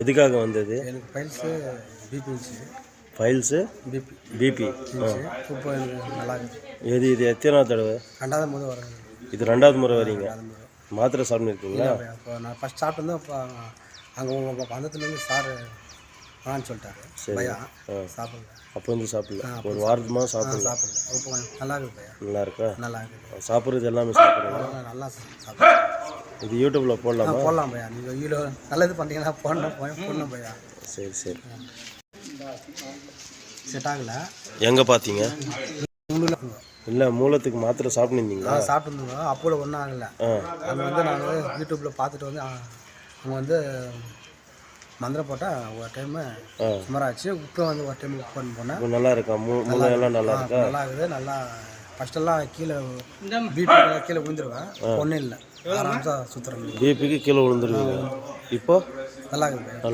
எதுக்காக வந்தது? எனக்கு ஃபைல்ஸு பிபி இருந்துச்சு. ஃபைல்ஸு பிபி இருந்துச்சு. இப்போ எனக்கு நல்லா இருக்குது. இது எத்தனாவது தடவை? 2வது முறை வரேன். இது 2வது முறை வரீங்க? 2வது முறை. மாத்திரை சாப்பிட்ருக்கீங்களா? இப்போ நான் ஃபஸ்ட் சாப்பிட்டு இப்போ அங்கே வந்ததுலேருந்து சார் வேணான்னு சொல்லிட்டாரு. பையா சாப்பிடல. அப்போ வந்து சாப்பிடல? ஒரு வாரமாக சாப்பிடல? இப்போ நல்லா இருக்குது பையா. நல்லா இருக்கா? நல்லா இருக்குது. சாப்பிட்றது எல்லாமே சாப்பிட்றீங்க? நல்லா சாப்பிட்றேன். இது யூடியூப்பில் போடலாமா? போடலாம் பையா. நீங்கள் வீடியோ நல்லது பண்ணுறீங்கன்னா போடணும் பையா. சரி சரி. செட் ஆகலை. எங்கே பார்த்தீங்க? இல்லை, மூலத்துக்கு மாத்திரை சாப்பிட்டுருந்தீங்களா? சாப்பிட்டுருந்தோங்க. அப்போல ஒன்றும் ஆகலை. அங்கே வந்து நாங்கள் யூடியூப்பில் பார்த்துட்டு வந்து அங்கே வந்து மந்திரம் போட்டால் ஒரு டைமு சுமாராச்சு. இப்போ வந்து ஒரு டைம் புக் பண்ணி போனேன். நல்லா இருக்கா? மூளையெல்லாம் நல்லா இருக்கா? நல்லா இருக்குது. நல்லா ஃபஸ்ட்டெல்லாம் கீழே பிபி கீழே விழுந்துருவேன். ஒன்றும் இல்லை, ஆராம்சா சுற்றுறேன். பிபிக்கு கீழே விழுந்துருவீங்க. இப்போ நல்லா இருக்குது.